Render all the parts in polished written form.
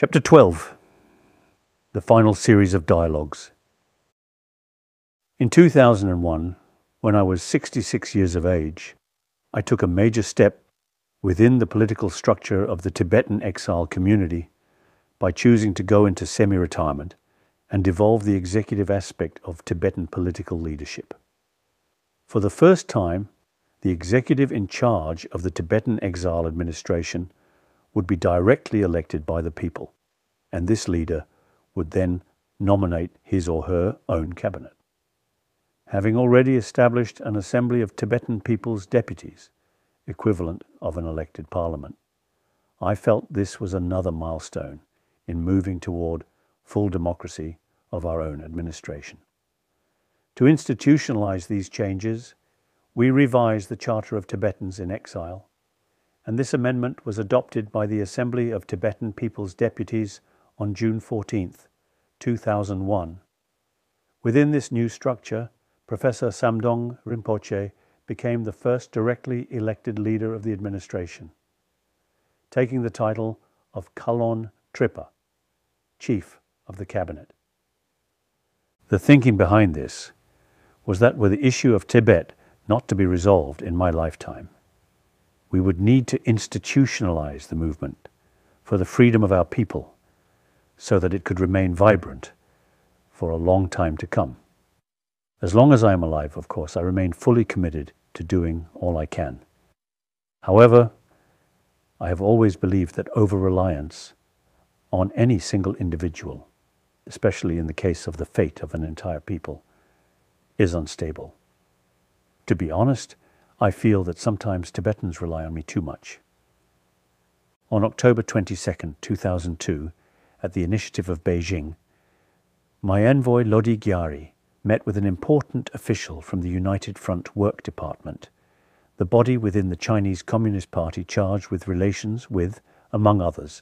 Chapter 12. The final series of dialogues. In 2001, when I was 66 years of age, I took a major step within the political structure of the Tibetan exile community by choosing to go into semi-retirement and devolve the executive aspect of Tibetan political leadership. For the first time, the executive in charge of the Tibetan exile administration would be directly elected by the people, and this leader would then nominate his or her own cabinet. Having already established an assembly of Tibetan people's deputies, equivalent of an elected parliament, I felt this was another milestone in moving toward full democracy of our own administration. To institutionalize these changes, we revised the Charter of Tibetans in Exile, and this amendment was adopted by the Assembly of Tibetan People's Deputies on June 14, 2001. Within this new structure, Professor Samdong Rinpoche became the first directly elected leader of the administration, taking the title of Kalon Tripa, Chief of the Cabinet. The thinking behind this was that were the issue of Tibet not to be resolved in my lifetime, we would need to institutionalize the movement for the freedom of our people so that it could remain vibrant for a long time to come. As long as I am alive, of course, I remain fully committed to doing all I can. However, I have always believed that over-reliance on any single individual, especially in the case of the fate of an entire people, is unstable. To be honest, I feel that sometimes Tibetans rely on me too much. On October 22, 2002, at the initiative of Beijing, my envoy Lodi Gyari met with an important official from the United Front Work Department, the body within the Chinese Communist Party charged with relations with, among others,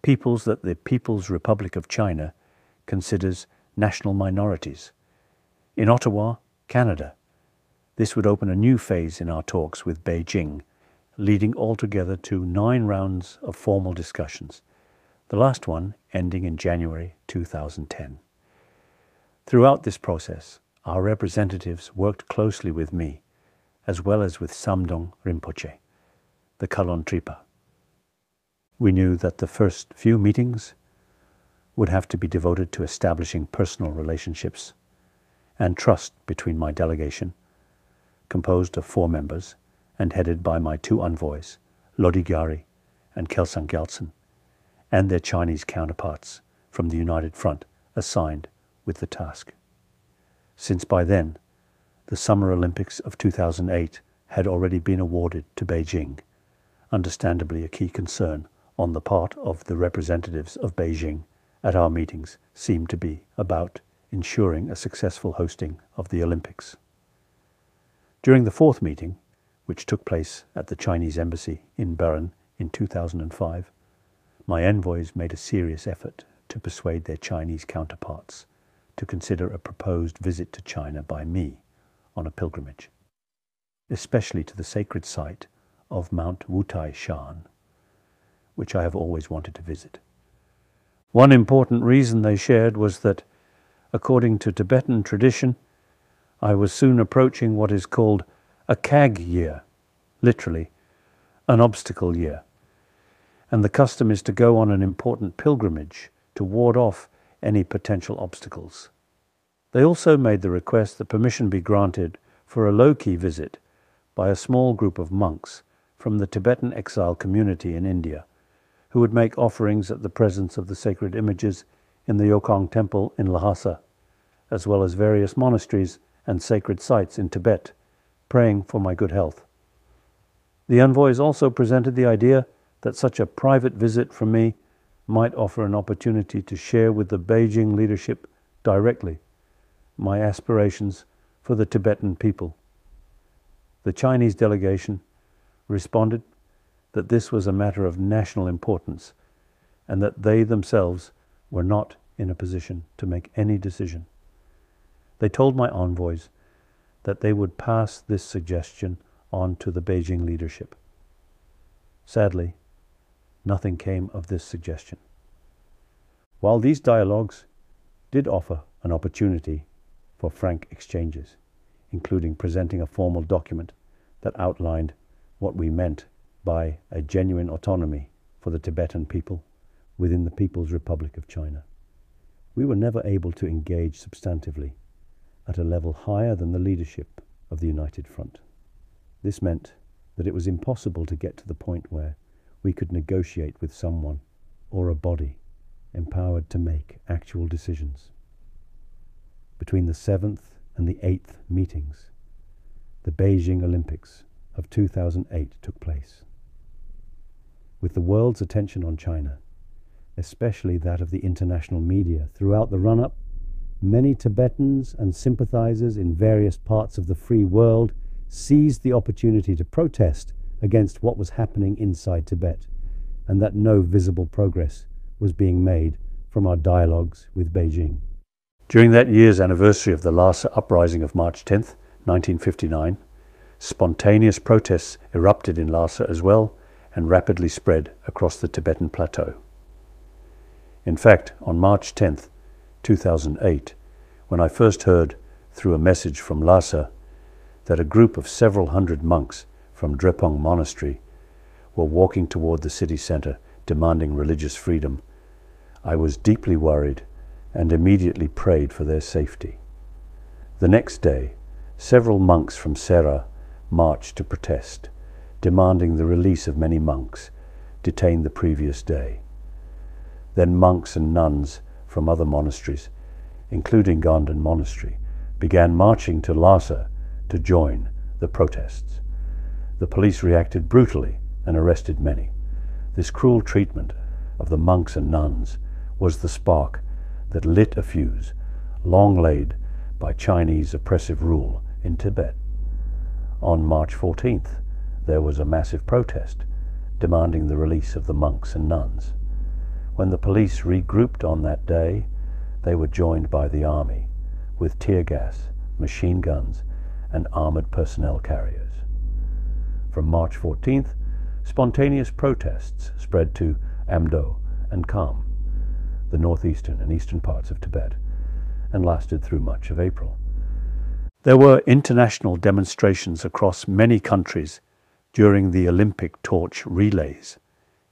peoples that the People's Republic of China considers national minorities. In Ottawa, Canada, this would open a new phase in our talks with Beijing, leading altogether to 9 rounds of formal discussions, the last one ending in January 2010. Throughout this process, our representatives worked closely with me, as well as with Samdong Rinpoche, the Kalon Tripa. We knew that the first few meetings would have to be devoted to establishing personal relationships and trust between my delegation, composed of 4 members and headed by my 2 envoys, Lodi Gyari and Kelsang Gyaltsen, and their Chinese counterparts from the United Front assigned with the task. Since by then, the Summer Olympics of 2008 had already been awarded to Beijing, understandably a key concern on the part of the representatives of Beijing at our meetings seemed to be about ensuring a successful hosting of the Olympics. During the 4th meeting, which took place at the Chinese Embassy in Bern in 2005, my envoys made a serious effort to persuade their Chinese counterparts to consider a proposed visit to China by me on a pilgrimage, especially to the sacred site of Mount Wutai Shan, which I have always wanted to visit. One important reason they shared was that, according to Tibetan tradition, I was soon approaching what is called a Kag year, literally, an obstacle year, and the custom is to go on an important pilgrimage to ward off any potential obstacles. They also made the request that permission be granted for a low-key visit by a small group of monks from the Tibetan exile community in India, who would make offerings at the presence of the sacred images in the Yokong Temple in Lhasa, as well as various monasteries and sacred sites in Tibet, praying for my good health. The envoys also presented the idea that such a private visit from me might offer an opportunity to share with the Beijing leadership directly my aspirations for the Tibetan people. The Chinese delegation responded that this was a matter of national importance and that they themselves were not in a position to make any decision. They told my envoys that they would pass this suggestion on to the Beijing leadership. Sadly, nothing came of this suggestion. While these dialogues did offer an opportunity for frank exchanges, including presenting a formal document that outlined what we meant by a genuine autonomy for the Tibetan people within the People's Republic of China, we were never able to engage substantively at a level higher than the leadership of the United Front. This meant that it was impossible to get to the point where we could negotiate with someone or a body empowered to make actual decisions. Between the 7th and the 8th meetings, the Beijing Olympics of 2008 took place. With the world's attention on China, especially that of the international media throughout the run-up, many Tibetans and sympathizers in various parts of the free world seized the opportunity to protest against what was happening inside Tibet, and that no visible progress was being made from our dialogues with Beijing. During that year's anniversary of the Lhasa uprising of March 10th, 1959, spontaneous protests erupted in Lhasa as well and rapidly spread across the Tibetan plateau. In fact, on March 10th, 2008, when I first heard through a message from Lhasa that a group of several hundred monks from Drepung Monastery were walking toward the city center demanding religious freedom, I was deeply worried and immediately prayed for their safety. The next day, several monks from Sera marched to protest, demanding the release of many monks detained the previous day. Then monks and nuns from other monasteries, including Ganden Monastery, began marching to Lhasa to join the protests. The police reacted brutally and arrested many. This cruel treatment of the monks and nuns was the spark that lit a fuse long laid by Chinese oppressive rule in Tibet. On March 14th, there was a massive protest demanding the release of the monks and nuns. When the police regrouped on that day, they were joined by the army with tear gas, machine guns, and armored personnel carriers. From March 14th, spontaneous protests spread to Amdo and Kham, the northeastern and eastern parts of Tibet, and lasted through much of April. There were international demonstrations across many countries during the Olympic torch relays,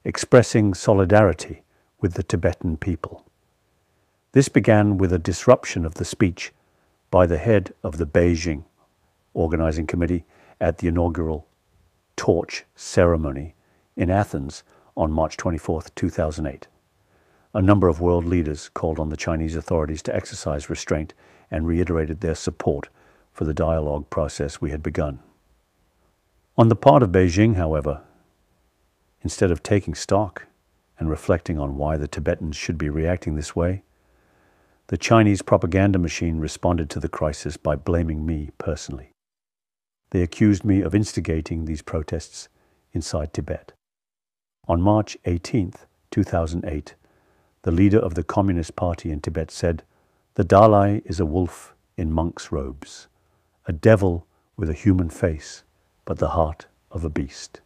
expressing solidarity with the Tibetan people. This began with a disruption of the speech by the head of the Beijing Organizing Committee at the inaugural torch ceremony in Athens on March 24, 2008. A number of world leaders called on the Chinese authorities to exercise restraint and reiterated their support for the dialogue process we had begun. On the part of Beijing, however, instead of taking stock and reflecting on why the Tibetans should be reacting this way, the Chinese propaganda machine responded to the crisis by blaming me personally. They accused me of instigating these protests inside Tibet. On March 18, 2008, the leader of the Communist Party in Tibet said, "The Dalai is a wolf in monk's robes, a devil with a human face, but the heart of a beast."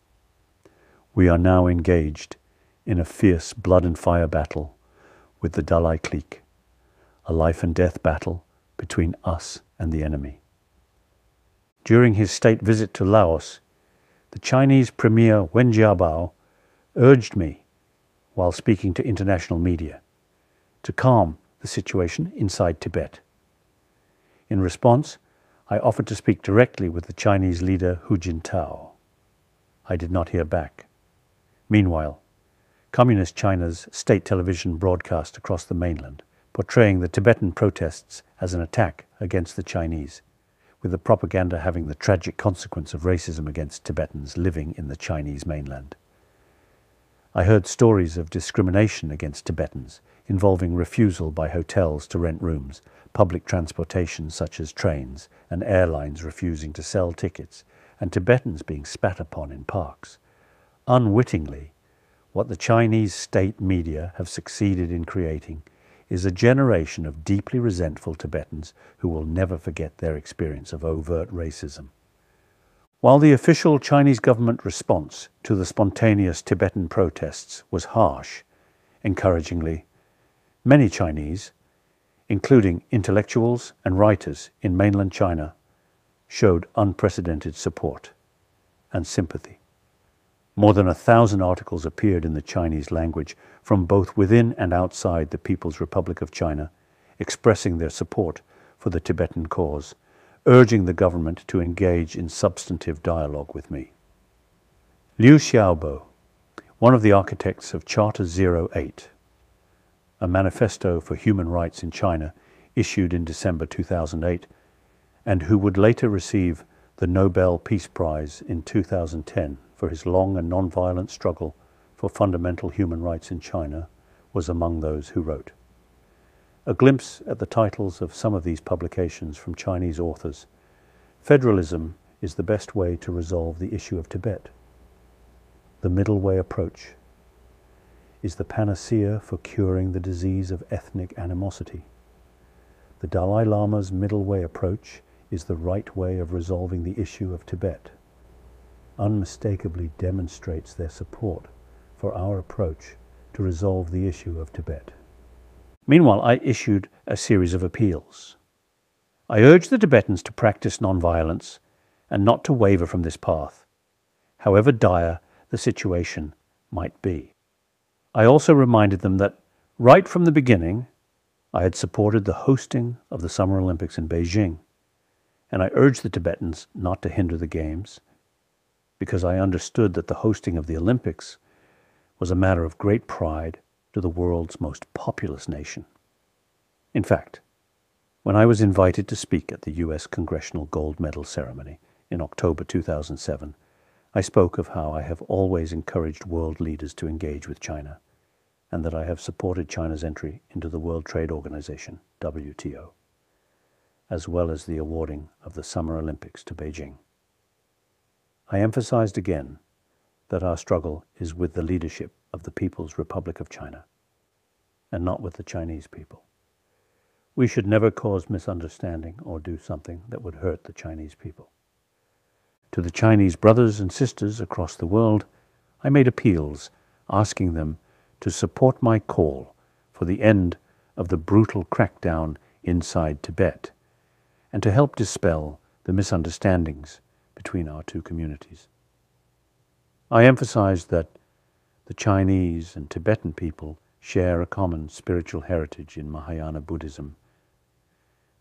We are now engaged in a fierce blood and fire battle with the Dalai clique, a life and death battle between us and the enemy. During his state visit to Laos, the Chinese Premier Wen Jiabao urged me, while speaking to international media, to calm the situation inside Tibet. In response, I offered to speak directly with the Chinese leader Hu Jintao. I did not hear back. Meanwhile, Communist China's state television broadcast across the mainland, portraying the Tibetan protests as an attack against the Chinese, with the propaganda having the tragic consequence of racism against Tibetans living in the Chinese mainland. I heard stories of discrimination against Tibetans, involving refusal by hotels to rent rooms, public transportation such as trains, and airlines refusing to sell tickets, and Tibetans being spat upon in parks. Unwittingly, what the Chinese state media have succeeded in creating is a generation of deeply resentful Tibetans who will never forget their experience of overt racism. While the official Chinese government response to the spontaneous Tibetan protests was harsh, encouragingly, Many Chinese, including intellectuals and writers in mainland China, showed unprecedented support and sympathy. More than 1,000 articles appeared in the Chinese language from both within and outside the People's Republic of China, expressing their support for the Tibetan cause, urging the government to engage in substantive dialogue with me. Liu Xiaobo, one of the architects of Charter 08, a manifesto for human rights in China issued in December 2008, and who would later receive the Nobel Peace Prize in 2010 for his long and non-violent struggle for fundamental human rights in China, was among those who wrote. A glimpse at the titles of some of these publications from Chinese authors. Federalism is the best way to resolve the issue of Tibet. The middle way approach is the panacea for curing the disease of ethnic animosity. The Dalai Lama's middle way approach is the right way of resolving the issue of Tibet. Unmistakably demonstrates their support for our approach to resolve the issue of Tibet. Meanwhile, I issued a series of appeals. I urged the Tibetans to practice nonviolence and not to waver from this path, however dire the situation might be. I also reminded them that right from the beginning, I had supported the hosting of the Summer Olympics in Beijing, and I urged the Tibetans not to hinder the Games, because I understood that the hosting of the Olympics was a matter of great pride to the world's most populous nation. In fact, when I was invited to speak at the U.S. Congressional Gold Medal ceremony in October 2007, I spoke of how I have always encouraged world leaders to engage with China, and that I have supported China's entry into the World Trade Organization, WTO, as well as the awarding of the Summer Olympics to Beijing. I emphasized again that our struggle is with the leadership of the People's Republic of China, and not with the Chinese people. We should never cause misunderstanding or do something that would hurt the Chinese people. To the Chinese brothers and sisters across the world, I made appeals asking them to support my call for the end of the brutal crackdown inside Tibet, and to help dispel the misunderstandings between our two communities. I emphasized that the Chinese and Tibetan people share a common spiritual heritage in Mahayana Buddhism,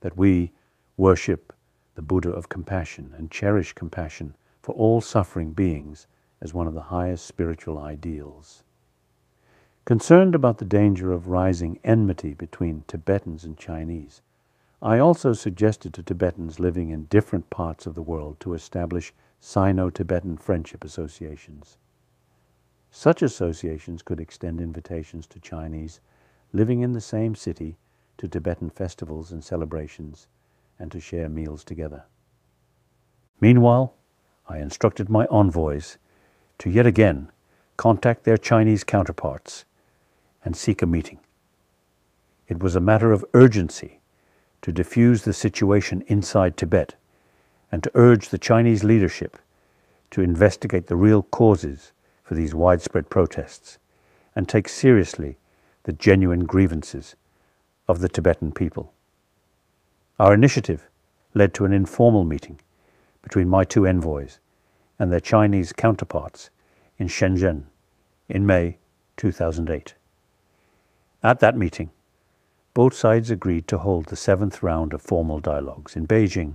that we worship the Buddha of compassion and cherish compassion for all suffering beings as one of the highest spiritual ideals. Concerned about the danger of rising enmity between Tibetans and Chinese, I also suggested to Tibetans living in different parts of the world to establish Sino-Tibetan friendship associations. Such associations could extend invitations to Chinese living in the same city to Tibetan festivals and celebrations, and to share meals together. Meanwhile, I instructed my envoys to yet again contact their Chinese counterparts and seek a meeting. It was a matter of urgency to diffuse the situation inside Tibet and to urge the Chinese leadership to investigate the real causes for these widespread protests and take seriously the genuine grievances of the Tibetan people. Our initiative led to an informal meeting between my two envoys and their Chinese counterparts in Shenzhen in May 2008. At that meeting, both sides agreed to hold the 7th round of formal dialogues in Beijing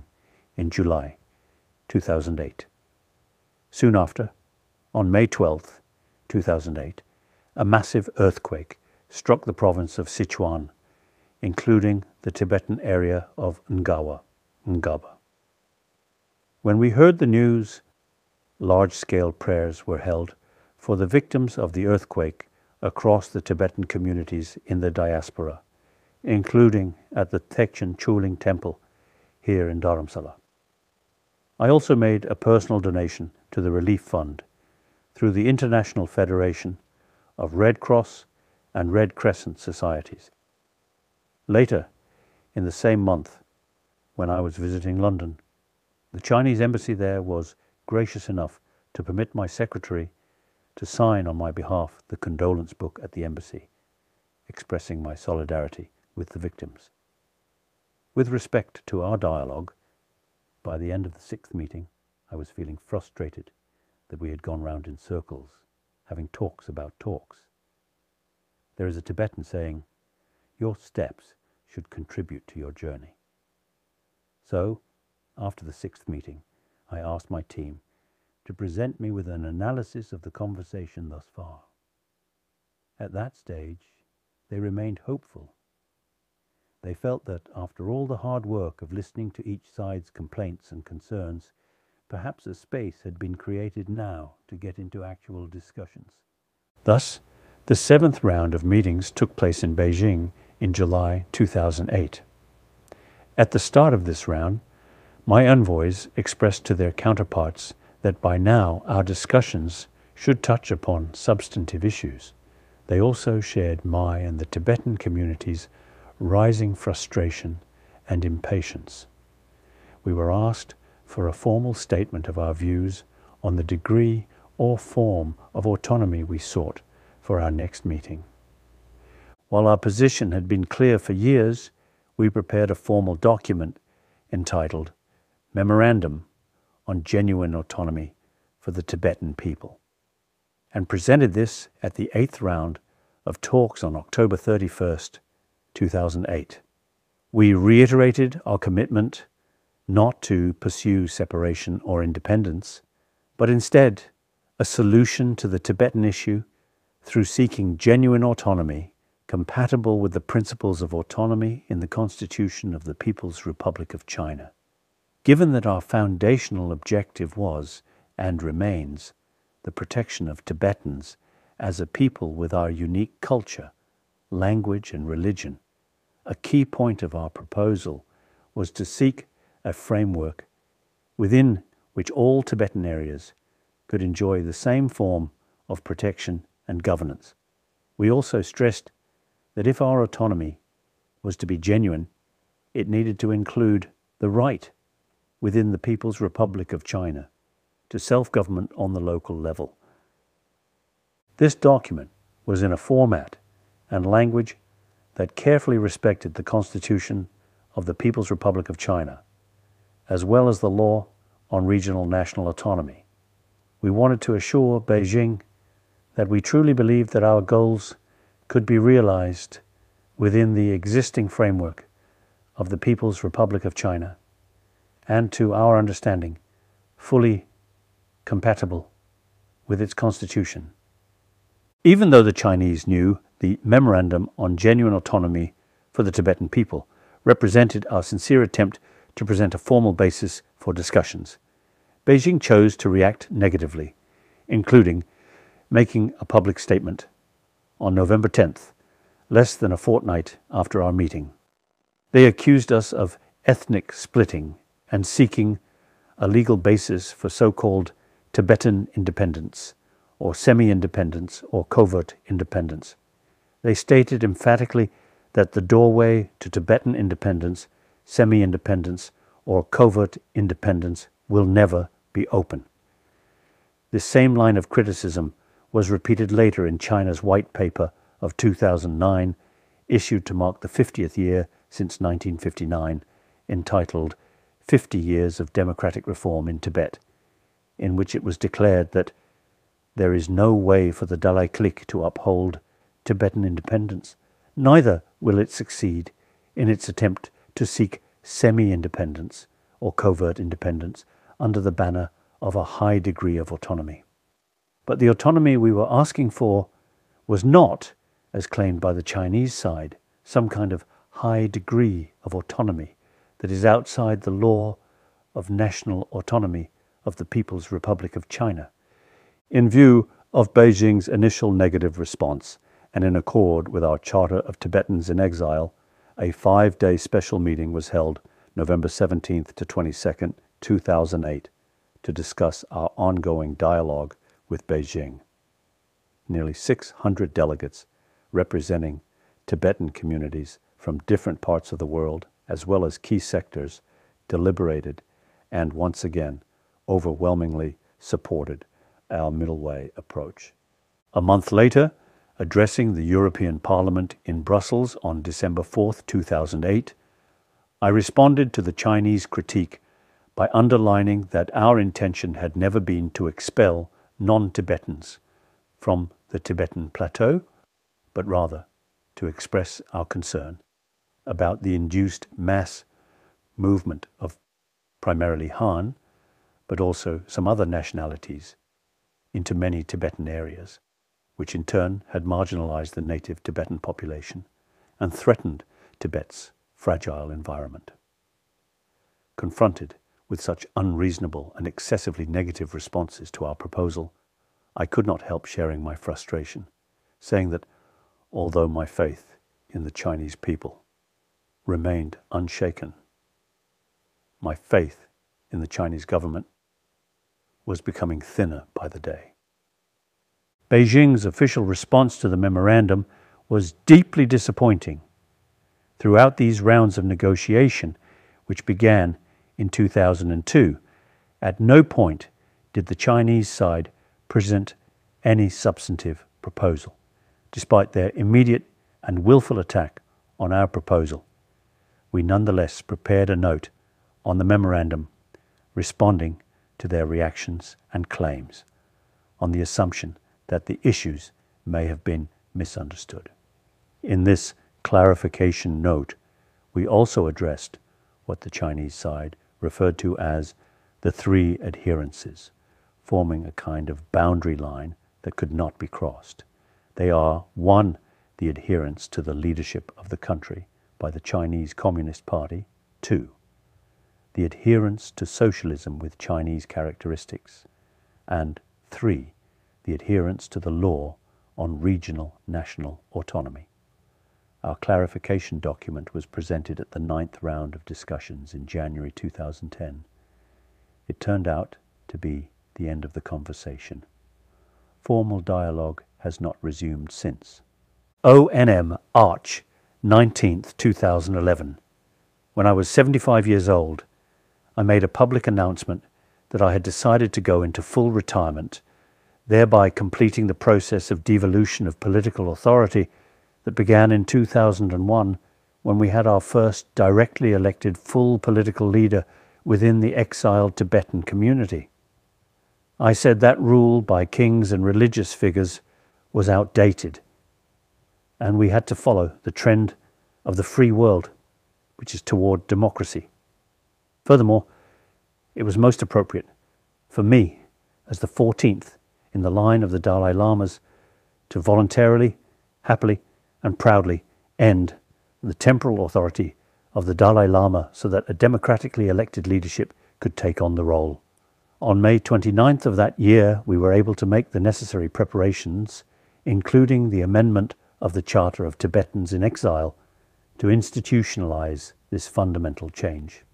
in July 2008. Soon after, on May 12, 2008, a massive earthquake struck the province of Sichuan, including the Tibetan area of Ngaba. When we heard the news, large-scale prayers were held for the victims of the earthquake across the Tibetan communities in the diaspora, including at the Tekchen Chuling Temple here in Dharamsala. I also made a personal donation to the Relief Fund through the International Federation of Red Cross and Red Crescent Societies. Later, in the same month, when I was visiting London, the Chinese embassy there was gracious enough to permit my secretary to sign on my behalf the condolence book at the embassy, expressing my solidarity with the victims. With respect to our dialogue, by the end of the 6th meeting, I was feeling frustrated that we had gone round in circles, having talks about talks. There is a Tibetan saying, "Your steps should contribute to your journey." So, after the 6th meeting, I asked my team to present me with an analysis of the conversation thus far. At that stage, they remained hopeful. They felt that after all the hard work of listening to each side's complaints and concerns, perhaps a space had been created now to get into actual discussions. Thus, the 7th round of meetings took place in Beijing in July 2008. At the start of this round, my envoys expressed to their counterparts that by now our discussions should touch upon substantive issues. They also shared my and the Tibetan community's rising frustration and impatience. We were asked for a formal statement of our views on the degree or form of autonomy we sought for our next meeting. While our position had been clear for years, we prepared a formal document entitled Memorandum on Genuine Autonomy for the Tibetan People, and presented this at the 8th round of talks on October 31st, 2008. We reiterated our commitment not to pursue separation or independence, but instead a solution to the Tibetan issue through seeking genuine autonomy compatible with the principles of autonomy in the Constitution of the People's Republic of China. Given that our foundational objective was, and remains, the protection of Tibetans as a people with our unique culture, language and religion, a key point of our proposal was to seek a framework within which all Tibetan areas could enjoy the same form of protection and governance. We also stressed that if our autonomy was to be genuine, it needed to include the right within the People's Republic of China to self-government on the local level. This document was in a format and language that carefully respected the Constitution of the People's Republic of China, as well as the law on regional national autonomy. We wanted to assure Beijing that we truly believed that our goals could be realized within the existing framework of the People's Republic of China, and to our understanding, fully compatible with its constitution. Even though the Chinese knew the Memorandum on Genuine Autonomy for the Tibetan people represented our sincere attempt to present a formal basis for discussions, Beijing chose to react negatively, including making a public statement on November 10th, less than a fortnight after our meeting. They accused us of ethnic splitting and seeking a legal basis for so-called Tibetan independence, or semi-independence, or covert independence. They stated emphatically that the doorway to Tibetan independence, semi-independence, or covert independence will never be open. This same line of criticism was repeated later in China's White Paper of 2009, issued to mark the 50th year since 1959, entitled 50 Years of Democratic Reform in Tibet, in which it was declared that there is no way for the Dalai clique to uphold Tibetan independence, neither will it succeed in its attempt to seek semi-independence or covert independence under the banner of a high degree of autonomy. But the autonomy we were asking for was not, as claimed by the Chinese side, some kind of high degree of autonomy that is outside the law of national autonomy of the People's Republic of China. In view of Beijing's initial negative response, and in accord with our Charter of Tibetans in Exile, a 5-day special meeting was held November 17th to 22nd, 2008, to discuss our ongoing dialogue with Beijing. Nearly 600 delegates representing Tibetan communities from different parts of the world, as well as key sectors, deliberated and once again overwhelmingly supported our middle way approach. A month later, Addressing the European Parliament in Brussels on December 4, 2008, I responded to the Chinese critique by underlining that our intention had never been to expel non-Tibetans from the Tibetan plateau, but rather to express our concern about the induced mass movement of primarily Han, but also some other nationalities, into many Tibetan areas, which in turn had marginalized the native Tibetan population and threatened Tibet's fragile environment. Confronted with such unreasonable and excessively negative responses to our proposal, I could not help sharing my frustration, saying that although my faith in the Chinese people remained unshaken, my faith in the Chinese government was becoming thinner by the day. Beijing's official response to the memorandum was deeply disappointing. Throughout these rounds of negotiation, which began in 2002, at no point did the Chinese side present any substantive proposal, despite their immediate and willful attack on our proposal. We nonetheless prepared a note on the memorandum responding to their reactions and claims, on the assumption that the issues may have been misunderstood. In this clarification note, we also addressed what the Chinese side referred to as the three adherences, forming a kind of boundary line that could not be crossed. They are: 1, the adherence to the leadership of the country by the Chinese Communist Party; 2, the adherence to socialism with Chinese characteristics; and 3, the adherence to the law on regional national autonomy. Our clarification document was presented at the 9th round of discussions in January 2010. It turned out to be the end of the conversation. Formal dialogue has not resumed since. ONM Arch, 19th, 2011. When I was 75 years old, I made a public announcement that I had decided to go into full retirement, thereby completing the process of devolution of political authority that began in 2001 when we had our first directly elected full political leader within the exiled Tibetan community. I said that rule by kings and religious figures was outdated, and we had to follow the trend of the free world, which is toward democracy. Furthermore, it was most appropriate for me, as the 14th in the line of the Dalai Lamas, to voluntarily, happily, and proudly end the temporal authority of the Dalai Lama so that a democratically elected leadership could take on the role. On May 29th of that year, we were able to make the necessary preparations, including the amendment of the Charter of Tibetans in Exile, to institutionalize this fundamental change.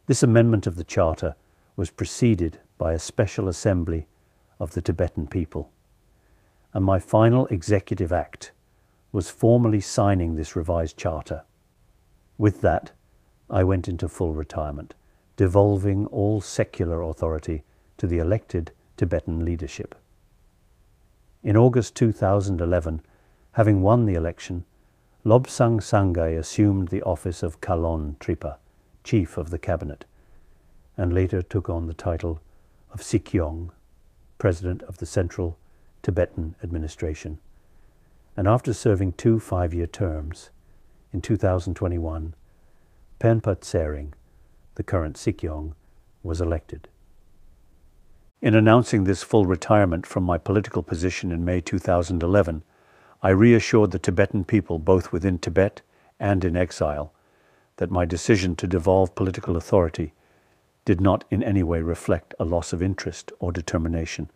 This amendment of the Charter was preceded by a special assembly of the Tibetan people, and my final executive act was formally signing this revised charter. With that, I went into full retirement, devolving all secular authority to the elected Tibetan leadership. In August 2011, having won the election, Lobsang Sangay assumed the office of Kalon Tripa, chief of the cabinet, and later took on the title of Sikyong, president of the Central Tibetan Administration. And after serving 2 5-year terms, in 2021, Penpa Tsering, the current Sikyong, was elected. In announcing this full retirement from my political position in May 2011, I reassured the Tibetan people, both within Tibet and in exile, that my decision to devolve political authority did not in any way reflect a loss of interest or determination,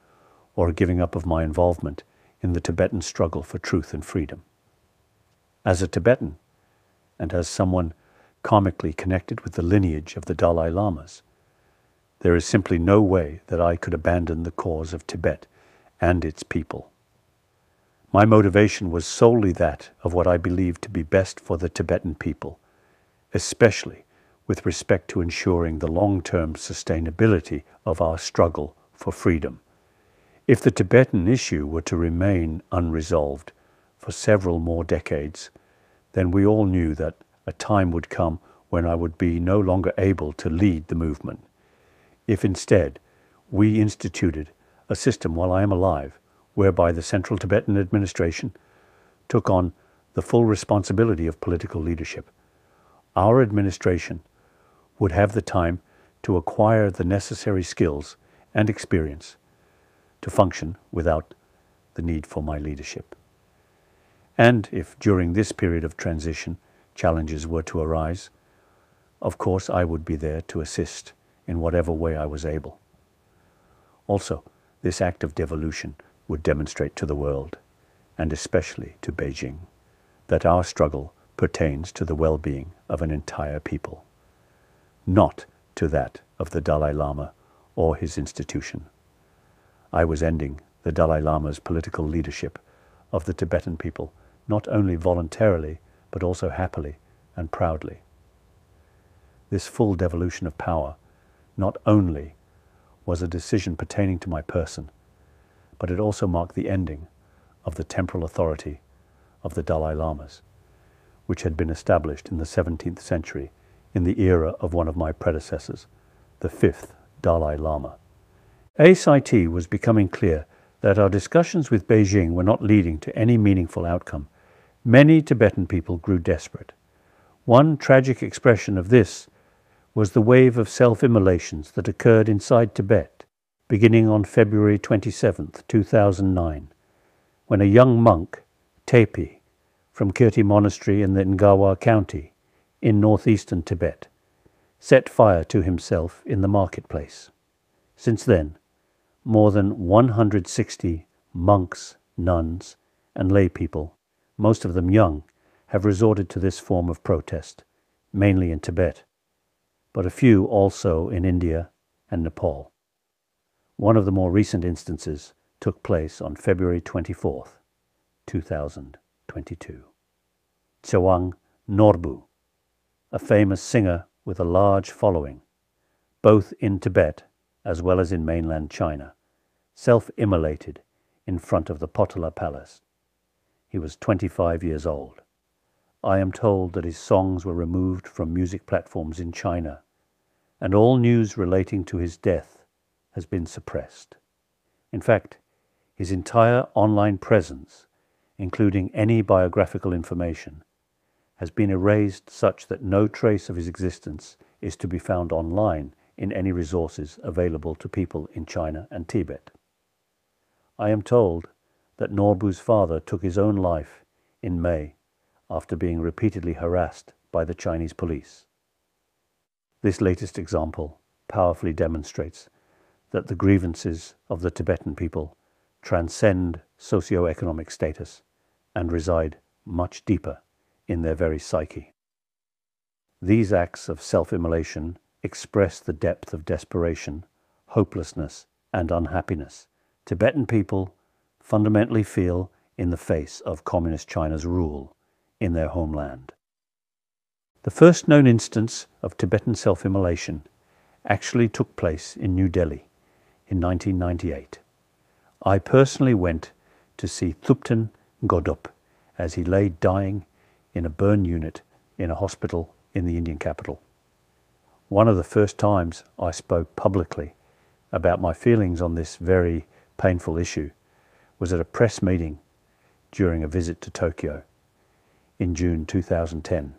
or a giving up of my involvement in the Tibetan struggle for truth and freedom. As a Tibetan, and as someone karmically connected with the lineage of the Dalai Lamas, there is simply no way that I could abandon the cause of Tibet and its people. My motivation was solely that of what I believed to be best for the Tibetan people, especially with respect to ensuring the long-term sustainability of our struggle for freedom. If the Tibetan issue were to remain unresolved, for several more decades, then we all knew that a time would come when I would be no longer able to lead the movement. If instead we instituted a system while I am alive, whereby the Central Tibetan Administration took on the full responsibility of political leadership, our administration would have the time to acquire the necessary skills and experience to function without the need for my leadership. And if during this period of transition challenges were to arise, of course I would be there to assist in whatever way I was able. Also, this act of devolution would demonstrate to the world, and especially to Beijing, that our struggle pertains to the well-being of an entire people, not to that of the Dalai Lama or his institution. I was ending the Dalai Lama's political leadership of the Tibetan people, not only voluntarily, but also happily and proudly. This full devolution of power not only was a decision pertaining to my person, but it also marked the ending of the temporal authority of the Dalai Lamas, which had been established in the 17th century in the era of one of my predecessors, the 5th Dalai Lama. ASIT was becoming clear that our discussions with Beijing were not leading to any meaningful outcome. Many Tibetan people grew desperate. One tragic expression of this was the wave of self-immolations that occurred inside Tibet, beginning on February 27, 2009, when a young monk, Tepi, from Kirti Monastery in the Ngawa County, in northeastern Tibet, set fire to himself in the marketplace. Since then, more than 160 monks, nuns, and lay people, most of them young, have resorted to this form of protest, mainly in Tibet, but a few also in India and Nepal. One of the more recent instances took place on February 24, 2022. Tsewang Norbu, a famous singer with a large following, both in Tibet as well as in mainland China, self-immolated in front of the Potala Palace. He was 25 years old. I am told that his songs were removed from music platforms in China, and all news relating to his death has been suppressed. In fact, his entire online presence, including any biographical information, has been erased such that no trace of his existence is to be found online in any resources available to people in China and Tibet. I am told that Norbu's father took his own life in May after being repeatedly harassed by the Chinese police. This latest example powerfully demonstrates that the grievances of the Tibetan people transcend socio-economic status and reside much deeper in their very psyche. These acts of self-immolation express the depth of desperation, hopelessness, and unhappiness Tibetan people fundamentally feel in the face of Communist China's rule in their homeland. The first known instance of Tibetan self-immolation actually took place in New Delhi in 1998. I personally went to see Thupten Godup as he lay dying in a burn unit in a hospital in the Indian capital. One of the first times I spoke publicly about my feelings on this very painful issue was at a press meeting during a visit to Tokyo in June 2010.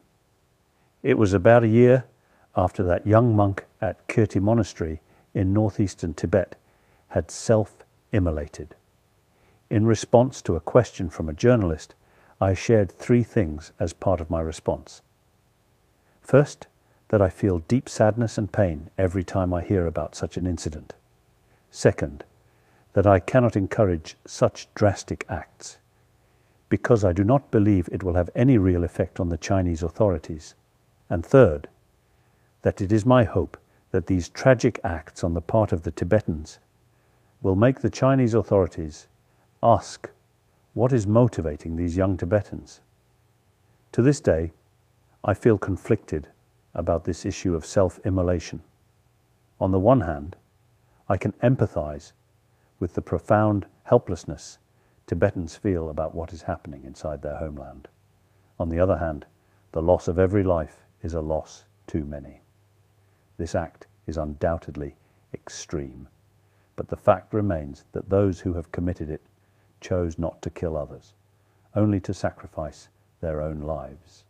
It was about a year after that young monk at Kirti Monastery in northeastern Tibet had self-immolated. In response to a question from a journalist, I shared three things as part of my response. First, that I feel deep sadness and pain every time I hear about such an incident. Second, that I cannot encourage such drastic acts, because I do not believe it will have any real effect on the Chinese authorities. And third, that it is my hope that these tragic acts on the part of the Tibetans will make the Chinese authorities ask what is motivating these young Tibetans. To this day, I feel conflicted about this issue of self-immolation. On the one hand, I can empathize with the profound helplessness Tibetans feel about what is happening inside their homeland. On the other hand, the loss of every life is a loss too many. This act is undoubtedly extreme, but the fact remains that those who have committed it chose not to kill others, only to sacrifice their own lives.